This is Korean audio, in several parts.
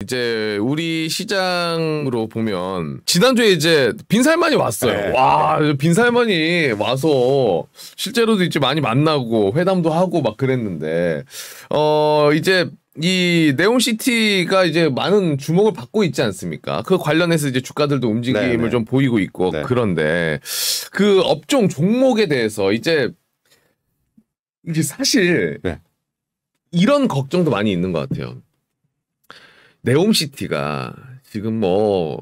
이제 우리 시장으로 보면 지난주에 이제 빈살만이 왔어요. 네. 와, 빈살만이 와서 실제로도 이제 많이 만나고 회담도 하고 막 그랬는데 이제 이 네옴시티가 이제 많은 주목을 받고 있지 않습니까? 그 관련해서 이제 주가들도 움직임을 네네. 좀 보이고 있고 네. 그런데 그 업종 종목에 대해서 이제 이게 사실 네. 이런 걱정도 많이 있는 것 같아요. 네옴시티가 지금 뭐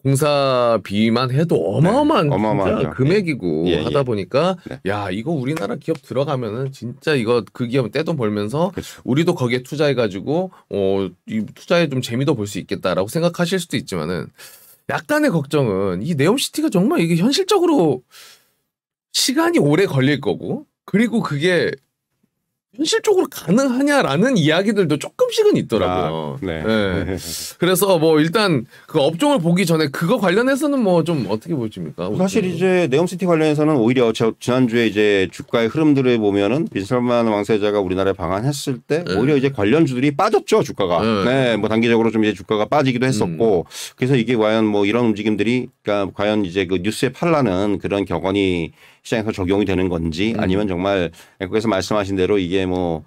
공사비만 해도 어마어마한 네, 어마어마하죠. 진짜 금액이고 예, 하다 예. 보니까 네. 야 이거 우리나라 기업 들어가면은 진짜 이거 그 기업 떼돈 벌면서 그렇죠. 우리도 거기에 투자해가지고 이 투자에 좀 재미도 볼 수 있겠다라고 생각하실 수도 있지만은 약간의 걱정은 이 네옴시티가 정말 이게 현실적으로 시간이 오래 걸릴 거고 그리고 그게 현실적으로 가능하냐라는 이야기들도 조금씩은 있더라고요. 네. 네. 그래서 뭐 일단 그 업종을 보기 전에 그거 관련해서는 뭐 좀 어떻게 보십니까? 사실 이제 네옴시티 관련해서는 오히려 지난주에 이제 주가의 흐름들을 보면은 빈살만 왕세자가 우리나라에 방한했을 때 오히려 이제 관련주들이 빠졌죠, 주가가. 네. 뭐 단기적으로 좀 이제 주가가 빠지기도 했었고 그래서 이게 과연 뭐 이런 움직임들이 그러니까 과연 이제 그 뉴스에 팔라는 그런 격언이 시장에서 적용이 되는 건지 아니면 정말 앵커께서 말씀하신 대로 이게 뭐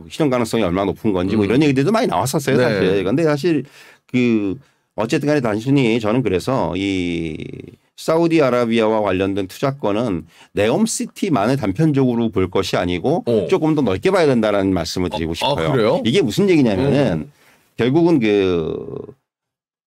실현 가능성이 얼마나 높은 건지 뭐 이런 얘기들도 많이 나왔었어요, 네. 사실. 그런데 사실 그 어쨌든 간에 단순히 저는 그래서 이 사우디아라비아와 관련된 투자권은 네옴시티만을 단편적으로 볼 것이 아니고 조금 더 넓게 봐야 된다는 말씀을 드리고 싶어요. 그래요? 이게 무슨 얘기냐면은 결국은 그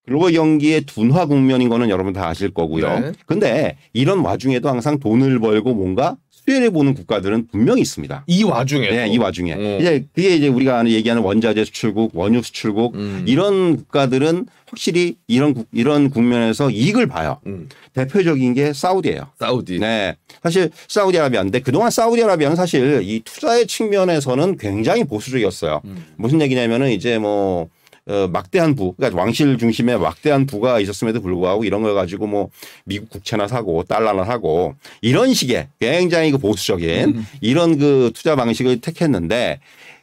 글로벌 경기의 둔화 국면인 거는 여러분 다 아실 거고요. 네. 근데 이런 와중에도 항상 돈을 벌고 뭔가 수혜를 보는 국가들은 분명히 있습니다. 이 와중에 네, 이 와중에 이제 그게 이제 우리가 얘기하는 원자재 수출국, 원유 수출국 이런 국가들은 확실히 이런 국면에서 이익을 봐요. 대표적인 게 사우디예요. 사우디. 네, 사실 사우디아라비아인데 그동안 사우디아라비아는 사실 이 투자의 측면에서는 굉장히 보수적이었어요. 무슨 얘기냐면은 이제 뭐 막대한 그러니까 왕실 중심의 막대한 부가 있었음에도 불구하고 이런 걸 가지고 뭐 미국 국채나 사고 달러나 사고 이런 식의 굉장히 그 보수적인 이런 그 투자 방식을 택했는데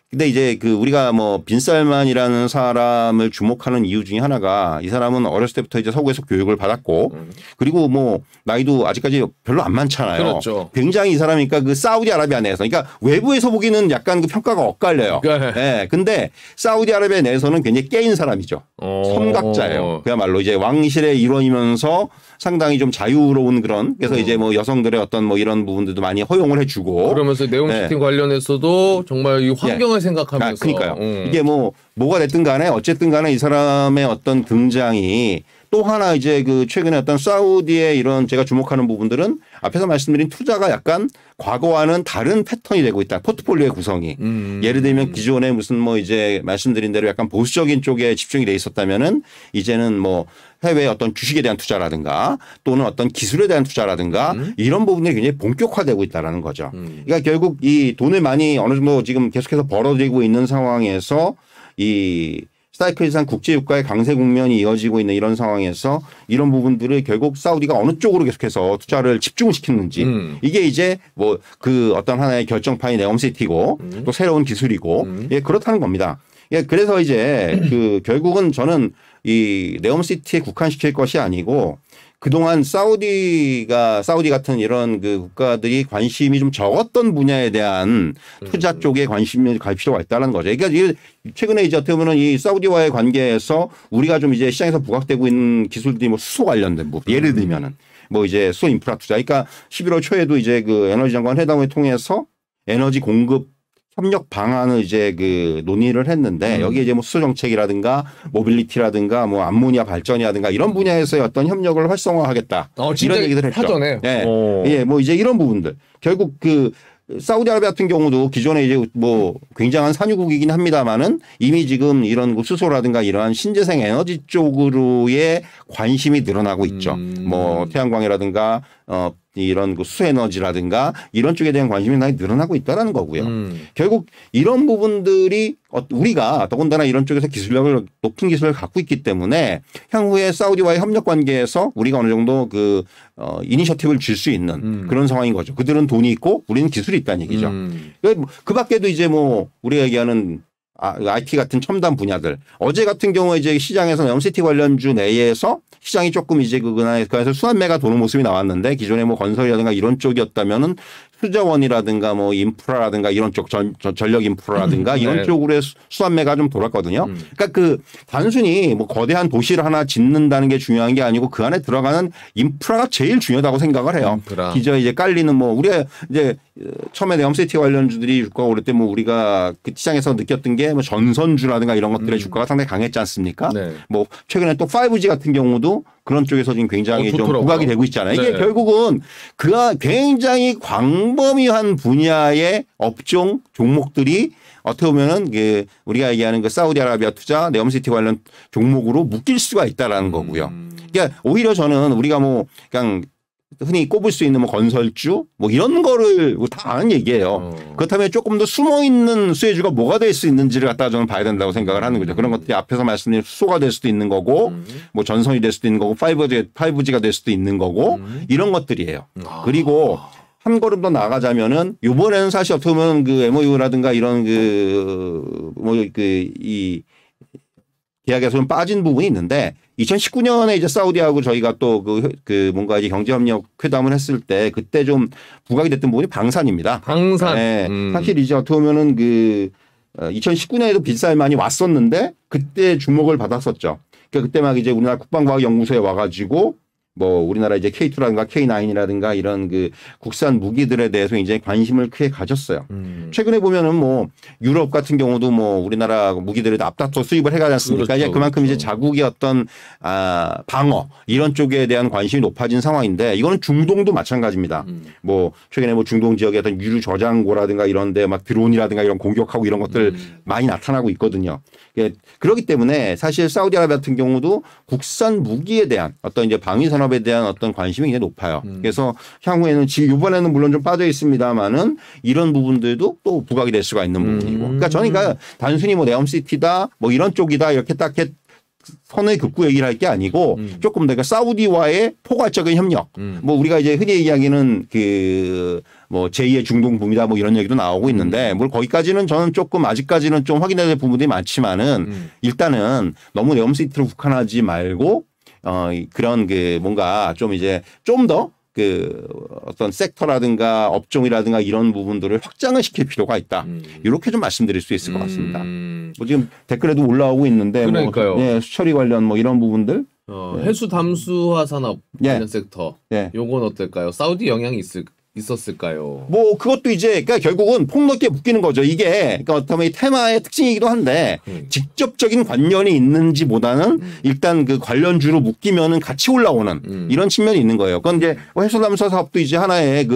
근데 이제 그 우리가 뭐 빈살만이라는 사람을 주목하는 이유 중에 하나가 이 사람은 어렸을 때부터 이제 서구에서 교육을 받았고 그리고 뭐 나이도 아직까지 별로 안 많잖아요. 그렇죠. 굉장히 이 사람이니까 그 사우디아라비아 내에서 그러니까 외부에서 보기는 약간 그 평가가 엇갈려요. 네. 근데 사우디아라비아 내에서는 굉장히 깨인 사람이죠. 선각자예요. 그야말로 이제 왕실의 일원이면서 상당히 좀 자유로운 그런 그래서 이제 뭐 여성들의 어떤 뭐 이런 부분들도 많이 허용을 해주고 그러면서 네옴시티 관련해서도 정말 이 환경을 생각하면서 그러니까요. 이게 뭐가 됐든 간에 어쨌든 간에 이 사람의 어떤 등장이 또 하나 이제 그 최근에 어떤 사우디의 이런 제가 주목하는 부분들은 앞에서 말씀드린 투자가 약간 과거와는 다른 패턴이 되고 있다. 포트폴리오의 구성이. 예를 들면 기존에 무슨 뭐 이제 말씀드린 대로 약간 보수적인 쪽에 집중이 돼 있었다면은 이제는 뭐 해외 어떤 주식에 대한 투자라든가 또는 어떤 기술에 대한 투자라든가 이런 부분들이 굉장히 본격화되고 있다라는 거죠. 그러니까 결국 이 돈을 많이 어느 정도 지금 계속해서 벌어들이고 있는 상황에서 이 사이클상 국제유가의 강세 국면이 이어지고 있는 이런 상황에서 이런 부분들을 결국 사우디가 어느 쪽으로 계속해서 투자를 집중시키는지 이게 이제 뭐 그 어떤 하나의 결정판이 네옴시티고 또 새로운 기술이고 예, 그렇다는 겁니다. 예, 그래서 이제 그 결국은 저는 이 네옴시티에 국한시킬 것이 아니고 그동안 사우디 같은 이런 그 국가들이 관심이 좀 적었던 분야에 대한 투자 쪽에 관심이 갈 필요가 있다는 거죠. 그러니까 최근에 이제 어떻게 보면 이 사우디와의 관계에서 우리가 좀 이제 시장에서 부각되고 있는 기술들이 뭐 수소 관련된 부분 예를 들면은 뭐 이제 수소 인프라 투자. 그러니까 11월 초에도 이제 그 에너지 장관 회담을 통해서 에너지 공급 협력 방안을 이제 그 논의를 했는데 여기에 이제 뭐 수소 정책이라든가 모빌리티라든가 뭐 암모니아 발전이라든가 이런 분야에서의 어떤 협력을 활성화하겠다. 이런 얘기들 했죠. 사전에. 예. 예, 뭐 이제 이런 부분들. 결국 그 사우디아라비아 같은 경우도 기존에 이제 뭐 굉장한 산유국이긴 합니다만은 이미 지금 이런 수소라든가 이러한 신재생 에너지 쪽으로의 관심이 늘어나고 있죠. 뭐 태양광이라든가 이런 그 수에너지라든가 이런 쪽에 대한 관심이 많이 늘어나고 있다는 거고요. 결국 이런 부분들이 우리가 더군다나 이런 쪽에서 기술력을 높은 기술을 갖고 있기 때문에 향후에 사우디와의 협력 관계에서 우리가 어느 정도 그 이니셔티브를 줄 수 있는 그런 상황인 거죠. 그들은 돈이 있고 우리는 기술이 있다는 얘기죠. 그 밖에도 이제 뭐 우리가 얘기하는 IT 같은 첨단 분야들. 어제 같은 경우에 이제 시장에서 네옴시티 관련주 내에서 시장이 조금 이제 그래서 순환매가 도는 모습이 나왔는데 기존에 뭐 건설이라든가 이런 쪽이었다면은 수자원이라든가 뭐 인프라라든가 이런 쪽 전력 인프라라든가 이런 네. 쪽으로 수환매가 좀 돌았거든요. 그러니까 그 단순히 뭐 거대한 도시를 하나 짓는다는 게 중요한 게 아니고 그 안에 들어가는 인프라가 제일 중요하다고 생각을 해요. 인프라. 기존에 이제 깔리는 뭐 우리가 이제 처음에 네옴시티 관련주들이 주가가 오를 때 뭐 우리가 그 시장에서 느꼈던 게 뭐 전선주라든가 이런 것들의 주가가 상당히 강했지 않습니까? 네. 뭐 최근에 또 5G 같은 경우도 그런 쪽에서 지금 굉장히 좀 좋더라고요. 부각이 되고 있잖아요. 이게 네. 결국은 그 굉장히 광범위한 분야의 업종 종목들이 어떻게 보면은 우리가 얘기하는 그 사우디아라비아 투자 네옴시티 관련 종목으로 묶일 수가 있다라는 거고요. 그러니까 오히려 저는 우리가 뭐 그냥 흔히 꼽을 수 있는 뭐 건설주 뭐 이런 거를 다 아는 얘기예요. 그렇다면 조금 더 숨어 있는 수혜주가 뭐가 될 수 있는지를 갖다가 저는 봐야 된다고 생각을 하는 거죠. 그런 것들이 앞에서 말씀드린 수소가 될 수도 있는 거고 뭐 전선이 될 수도 있는 거고 5G가 될 수도 있는 거고 이런 것들이에요. 그리고 한 걸음 더 나가자면은 이번에는 사실 어떻게 보면 그 MOU라든가 이런 이 계약에서 좀 빠진 부분이 있는데 2019년에 이제 사우디하고 저희가 또 뭔가 이제 경제협력 회담을 했을 때 그때 좀 부각이 됐던 부분이 방산입니다. 방산. 네. 사실 이제 어떻게 보면은 2019년에도 빗살만이 왔었는데 그때 주목을 받았었죠. 그러니까 그때 막 이제 우리나라 국방과학연구소에 와가지고 뭐 우리나라 이제 K2라든가 K9이라든가 이런 그 국산 무기들에 대해서 이제 관심을 크게 가졌어요. 최근에 보면은 뭐 유럽 같은 경우도 뭐 우리나라 무기들을 앞다퉈 수입을 해가지 않습니까? 그렇죠, 그만큼 그렇죠. 이제 자국의 어떤 방어 이런 쪽에 대한 관심이 높아진 상황인데 이거는 중동도 마찬가지입니다. 뭐 최근에 뭐 중동 지역에 어떤 유류 저장고라든가 이런데 막 드론이라든가 이런 공격하고 이런 것들 많이 나타나고 있거든요. 그렇기 때문에 사실 사우디아라비아 같은 경우도 국산 무기에 대한 어떤 이제 방위 산업에 대한 어떤 관심이 굉장히 높아요. 그래서 향후에는 지금 이번에는 물론 좀 빠져 있습니다만은 이런 부분들도 또 부각이 될 수가 있는 부분이고. 그러니까 저는 단순히 뭐 네옴시티다 뭐 이런 쪽이다 이렇게 딱 선을 긋고 얘기를 할 게 아니고 조금 더 사우디와의 포괄적인 협력. 뭐 우리가 이제 흔히 얘기하기는 뭐 제2의 중동 붐이다 뭐 이런 얘기도 나오고 있는데 뭘 거기까지는 저는 조금 아직까지는 좀 확인해야 될 부분들이 많지만은 일단은 너무 네옴시티로 국한하지 말고 그런 뭔가 좀 이제 좀 더 어떤 섹터라든가 업종이라든가 이런 부분들을 확장을 시킬 필요가 있다. 이렇게 좀 말씀드릴 수 있을 것 같습니다. 뭐 지금 댓글에도 올라오고 있는데 그러니까요. 뭐 수처리 관련 뭐 이런 부분들. 해수 담수화 산업 관련 섹터. 네. 요건 어떨까요? 사우디 영향이 있었을까요? 뭐 그것도 이제 그러니까 결국은 폭넓게 묶이는 거죠. 이게 그러니까 어떤 이 테마의 특징이기도 한데 직접적인 관련이 있는지보다는 일단 그 관련주로 묶이면은 같이 올라오는 이런 측면이 있는 거예요. 그건 이제 해수담수화 사업도 이제 하나의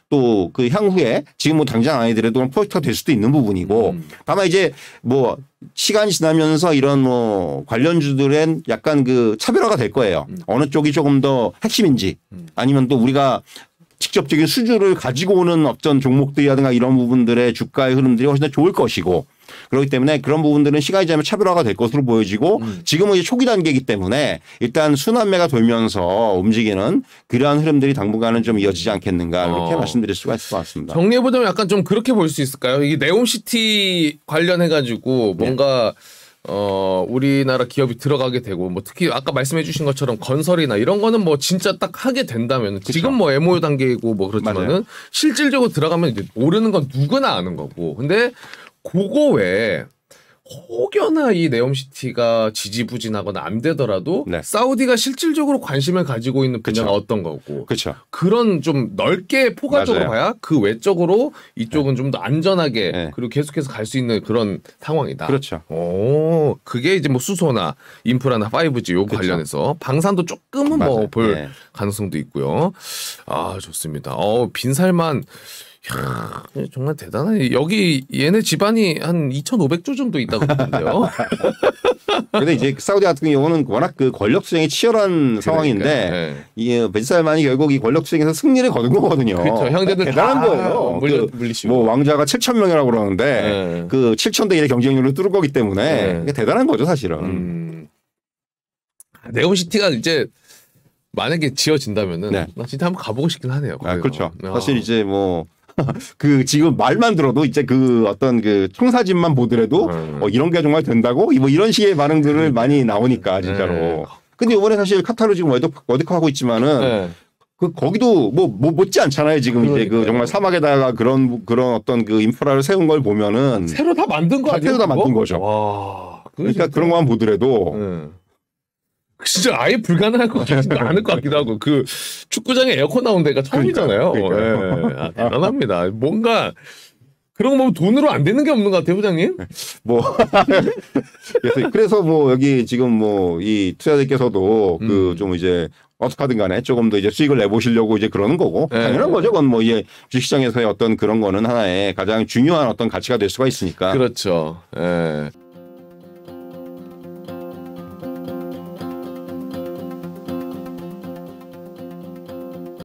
또 향후에 지금 뭐 당장 아니더라도 프로젝트가 될 수도 있는 부분이고 다만 이제 뭐 시간이 지나면서 이런 뭐 관련주들은 약간 차별화가 될 거예요. 어느 쪽이 조금 더 핵심인지 아니면 또 우리가 직접적인 수주를 가지고 오는 어떤 종목들이라든가 이런 부분들의 주가의 흐름들이 훨씬 더 좋을 것이고 그렇기 때문에 그런 부분들은 시간이 지나면 차별화가 될 것으로 보여지고 지금은 이제 초기 단계이기 때문에 일단 순환매가 돌면서 움직이는 그러한 흐름들이 당분간은 좀 이어지지 않겠는가 이렇게 말씀드릴 수가 있을 것 같습니다. 정리해보자면 약간 좀 그렇게 볼 수 있을까요? 이게 네옴시티 관련해가지고 뭔가 우리나라 기업이 들어가게 되고, 뭐 특히 아까 말씀해 주신 것처럼 건설이나 이런 거는 뭐 진짜 딱 하게 된다면, 그쵸. 지금 뭐 MOU 단계이고 뭐 그렇지만은 맞아요. 실질적으로 들어가면 이제 오르는 건 누구나 아는 거고. 근데 그거 외에 혹여나 이 네옴시티가 지지부진하거나 안 되더라도 네. 사우디가 실질적으로 관심을 가지고 있는 분야가 그쵸. 어떤 거고 그쵸. 그런 좀 넓게 포괄적으로 맞아요. 봐야 그 외적으로 이쪽은 네. 좀 더 안전하게 네. 그리고 계속해서 갈 수 있는 그런 상황이다. 그렇죠. 오, 그게 이제 뭐 수소나 인프라나 5G 요 그쵸. 관련해서 방산도 조금은 뭐 볼 네. 가능성도 있고요. 아 좋습니다. 빈살만 이야, 정말 대단하네. 여기 얘네 집안이 한 2,500조 정도 있다고 그러는데요. 근데 이제 사우디 같은 경우는 워낙 권력 수행이 치열한 그러니까, 상황인데 네. 이 벤살만이 결국 이 권력 수행에서 승리를 거둔 거거든요. 그렇죠. 형제들 대단한 거예요. 물리시고. 뭐 왕자가 7,000명이라고 그러는데 네. 7,000대 1의 경쟁률을 뚫을 거기 때문에 네. 대단한 거죠, 사실은. 네옴시티가 이제 만약에 지어진다면은 네. 나 진짜 한번 가보고 싶긴 하네요. 그렇죠. 사실 이제 뭐 그 지금 말만 들어도 이제 그 어떤 그 청사진만 보더라도 이런 게 정말 된다고 뭐 이런 식의 반응들을 많이 나오니까 진짜로. 근데 이번에 사실 카타르 지금 월드컵 하고 있지만은 그 거기도 뭐 못지 않잖아요 지금. 이제 그 정말 사막에다가 그런 어떤 그 인프라를 세운 걸 보면은 새로 다 만든 거 아니에요? 새로 다 만든 거죠. 와, 그러니까 그런 것만 보더라도 진짜 아예 불가능할 것 같지도 않을 것 같기도 하고 그 축구장에 에어컨 나온 데가 처음이잖아요. 아, 대단합니다. 뭔가 그런 거 보면 돈으로 안 되는 게 없는 것 같아요, 부장님. 뭐 그래서 뭐 여기 지금 뭐 이 투자자들께서도 그 좀 이제 어떻게든 간에 조금 더 이제 수익을 내보시려고 이제 그러는 거고 당연한 거죠. 그건 뭐 이제 주식시장에서의 어떤 그런 거는 하나의 가장 중요한 어떤 가치가 될 수가 있으니까. 그렇죠. 예.